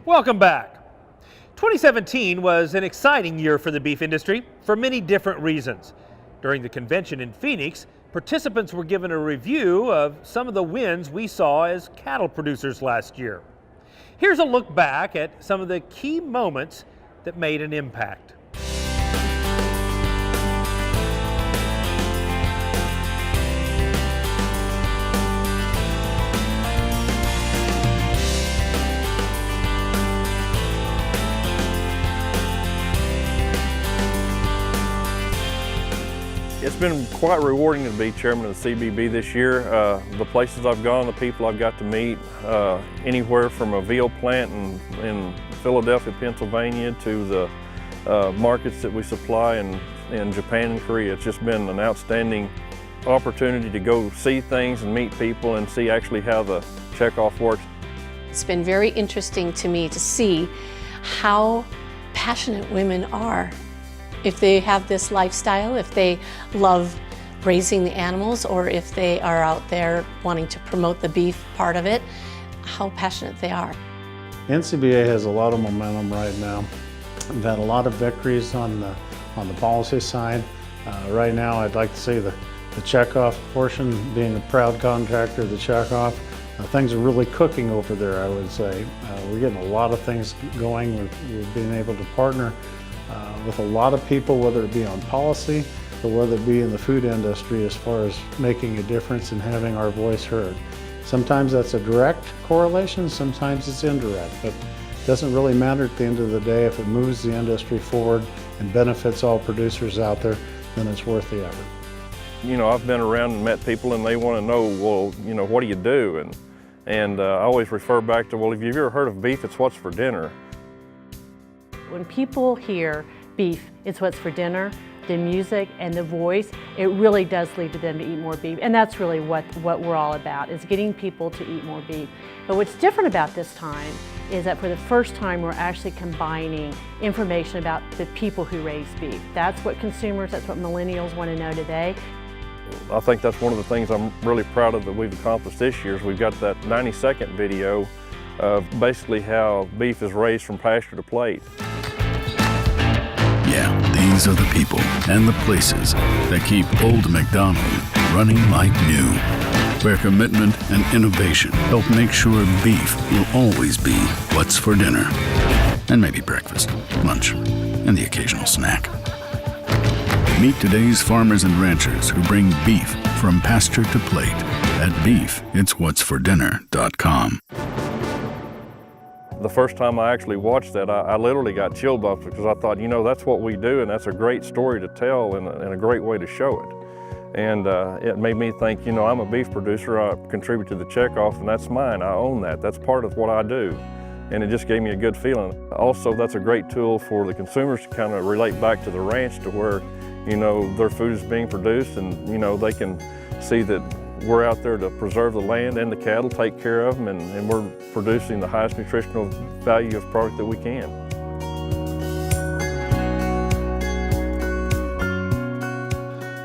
Welcome back. 2017 was an exciting year for the beef industry for many different reasons. During the convention in Phoenix, participants were given a review of some of the wins we saw as cattle producers last year. Here's a look back at some of the key moments that made an impact. It's been quite rewarding to be chairman of the CBB this year. The places I've gone, the people I've got to meet, anywhere from a veal plant in Philadelphia, Pennsylvania, to the markets that we supply in Japan and Korea. It's just been an outstanding opportunity to go see things and meet people and see actually how the checkoff works. It's been very interesting to me to see how passionate women are. If they have this lifestyle, if they love raising the animals, or if they are out there wanting to promote the beef part of it, how passionate they are. NCBA has a lot of momentum right now. We've had a lot of victories on the policy side. Right now, I'd like to see the checkoff portion, being a proud contractor of the checkoff. Things are really cooking over there, I would say. We're getting a lot of things going. We've been able to partner with a lot of people, whether it be on policy or whether it be in the food industry, as far as making a difference and having our voice heard. Sometimes that's a direct correlation, sometimes it's indirect, but it doesn't really matter at the end of the day. If it moves the industry forward and benefits all producers out there, then it's worth the effort. You know, I've been around and met people and they want to know, well, you know, what do you do? And I always refer back to, well, if you've ever heard of beef, it's what's for dinner. When people hear beef, it's what's for dinner, the music and the voice, it really does lead to them to eat more beef. And that's really what we're all about, is getting people to eat more beef. But what's different about this time is that for the first time, we're actually combining information about the people who raise beef. That's what consumers, that's what millennials want to know today. I think that's one of the things I'm really proud of that we've accomplished this year, is we've got that 90-second video of basically how beef is raised from pasture to plate. Yeah, these are the people and the places that keep Old MacDonald running like new, where commitment and innovation help make sure beef will always be what's for dinner, and maybe breakfast, lunch, and the occasional snack. Meet today's farmers and ranchers who bring beef from pasture to plate at beefitswhatsfordinner.com. The first time I actually watched that, I literally got chill bumps, because I thought, you know, that's what we do, and that's a great story to tell and a great way to show it. And it made me think, you know, I'm a beef producer, I contribute to the checkoff, and that's mine, I own that, that's part of what I do. And it just gave me a good feeling. Also, that's a great tool for the consumers to kind of relate back to the ranch, to where, you know, their food is being produced, and, you know, they can see that we're out there to preserve the land and the cattle, take care of them, and we're producing the highest nutritional value of product that we can.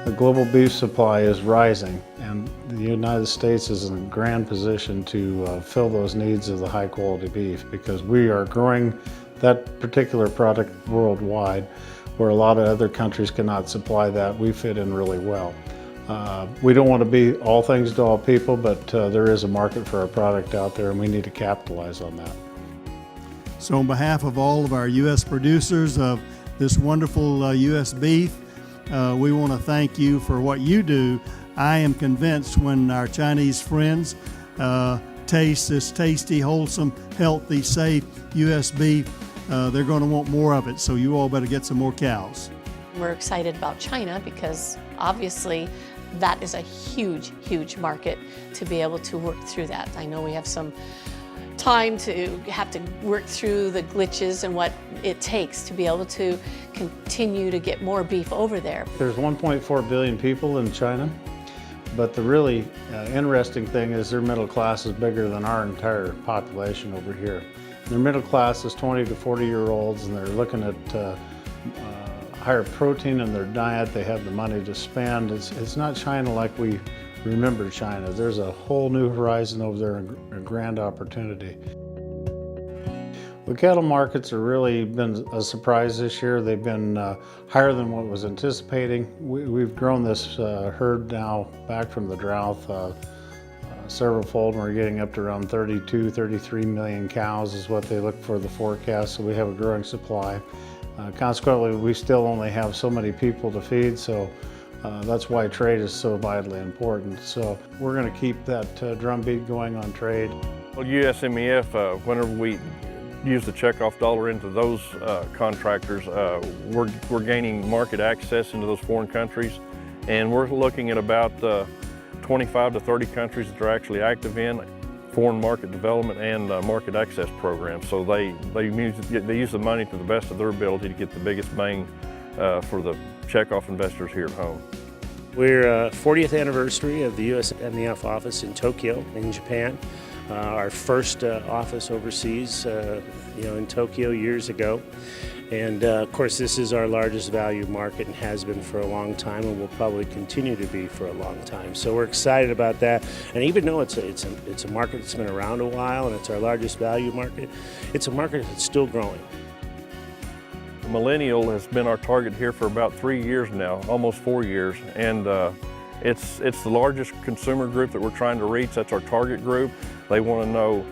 The global beef supply is rising, and the United States is in a grand position to fill those needs of the high quality beef, because we are growing that particular product worldwide, where a lot of other countries cannot supply that. We fit in really well. We don't want to be all things to all people, but there is a market for our product out there, and we need to capitalize on that. So on behalf of all of our U.S. producers of this wonderful U.S. beef, we want to thank you for what you do. I am convinced when our Chinese friends taste this tasty, wholesome, healthy, safe U.S. beef, they're going to want more of it, so you all better get some more cows. We're excited about China because obviously that is a huge, huge market to be able to work through that. I know we have some time to have to work through the glitches and what it takes to be able to continue to get more beef over there. There's 1.4 billion people in China, but the really interesting thing is their middle class is bigger than our entire population over here. Their middle class is 20 to 40-year-olds, and they're looking at higher protein in their diet. They have the money to spend. It's not China like we remember China. There's a whole new horizon over there, and a grand opportunity. The cattle markets have really been a surprise this year. They've been higher than what was anticipating. We've grown this herd now back from the drought several fold, and we're getting up to around 32, 33 million cows is what they look for the forecast, so we have a growing supply. Consequently, we still only have so many people to feed, so that's why trade is so vitally important. So we're going to keep that drumbeat going on trade. Well, USMEF, whenever we use the checkoff dollar into those contractors, we're gaining market access into those foreign countries, and we're looking at about 25 to 30 countries that are actually active in foreign market development and market access programs. So they use the money to the best of their ability to get the biggest bang for the checkoff investors here at home. We're 40th anniversary of the USMEF office in Tokyo, in Japan. Our first office overseas, in Tokyo years ago. And of course, this is our largest value market and has been for a long time, and will probably continue to be for a long time. So we're excited about that. And even though it's a market that's been around a while and it's our largest value market, it's a market that's still growing. Millennial has been our target here for about 3 years now, almost 4 years, and it's the largest consumer group that we're trying to reach. That's our target group. They want to know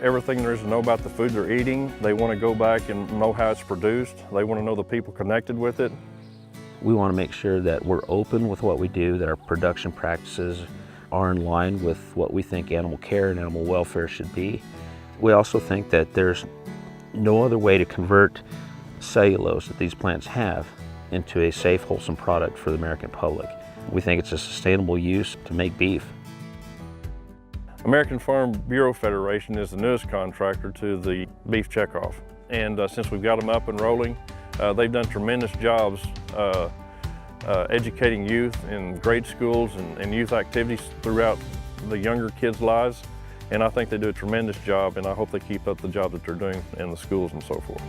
everything there is to know about the food they're eating. They want to go back and know how it's produced. They want to know the people connected with it. We want to make sure that we're open with what we do, that our production practices are in line with what we think animal care and animal welfare should be. We also think that there's no other way to convert cellulose that these plants have into a safe, wholesome product for the American public. We think it's a sustainable use to make beef. American Farm Bureau Federation is the newest contractor to the beef checkoff. And since we've got them up and rolling, they've done tremendous jobs educating youth in grade schools and youth activities throughout the younger kids' lives. And I think they do a tremendous job, and I hope they keep up the job that they're doing in the schools and so forth.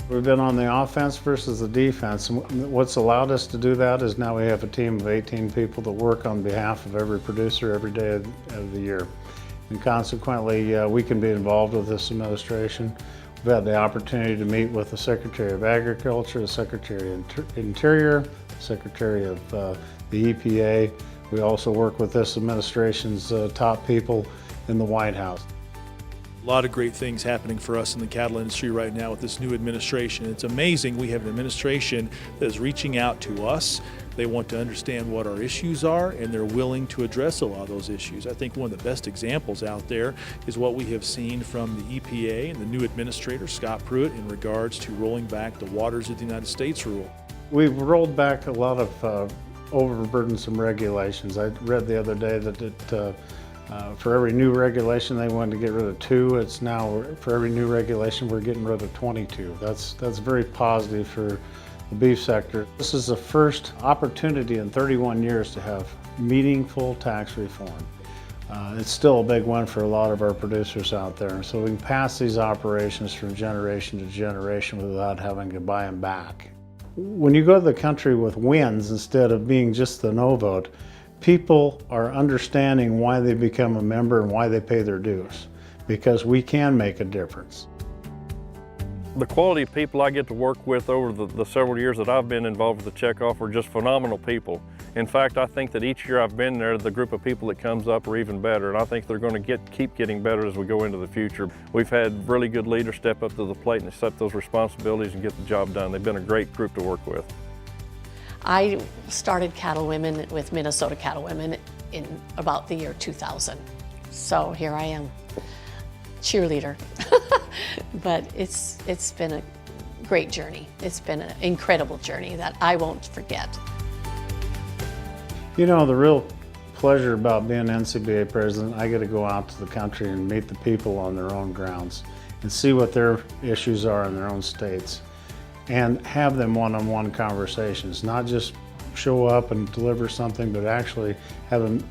We've been on the offense versus the defense. And what's allowed us to do that is now we have a team of 18 people that work on behalf of every producer every day of the year. And consequently, we can be involved with this administration. We've had the opportunity to meet with the Secretary of Agriculture, the Secretary of Interior, the Secretary of the EPA. We also work with this administration's top people in the White House. A lot of great things happening for us in the cattle industry right now with this new administration. It's amazing we have an administration that is reaching out to us. They want to understand what our issues are, and they're willing to address a lot of those issues. I think one of the best examples out there is what we have seen from the EPA and the new administrator, Scott Pruitt, in regards to rolling back the Waters of the United States rule. We've rolled back a lot of overburdensome regulations. I read the other day that for every new regulation they wanted to get rid of 2. It's now for every new regulation we're getting rid of 22. That's very positive for the beef sector. This is the first opportunity in 31 years to have meaningful tax reform. It's still a big one for a lot of our producers out there. So we can pass these operations from generation to generation without having to buy them back. When you go to the country with wins instead of being just the no vote, people are understanding why they become a member and why they pay their dues, because we can make a difference. The quality of people I get to work with over the several years that I've been involved with the checkoff are just phenomenal people. In fact, I think that each year I've been there, the group of people that comes up are even better, and I think they're going to keep getting better as we go into the future. We've had really good leaders step up to the plate and accept those responsibilities and get the job done. They've been a great group to work with. I started Cattlewomen with Minnesota Cattlewomen in about the year 2000. So here I am, cheerleader. But it's been a great journey. It's been an incredible journey that I won't forget. You know, the real pleasure about being NCBA president, I get to go out to the country and meet the people on their own grounds and see what their issues are in their own states, and have them one-on-one conversations, not just show up and deliver something, but actually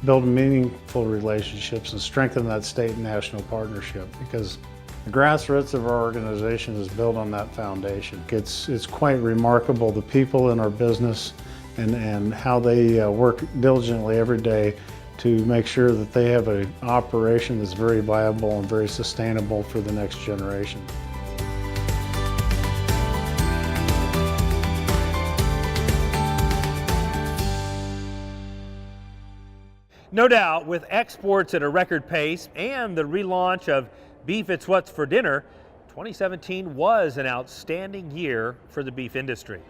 build meaningful relationships and strengthen that state and national partnership, because the grassroots of our organization is built on that foundation. It's quite remarkable, the people in our business and how they work diligently every day to make sure that they have an operation that's very viable and very sustainable for the next generation. No doubt, with exports at a record pace and the relaunch of Beef It's What's for Dinner, 2017 was an outstanding year for the beef industry.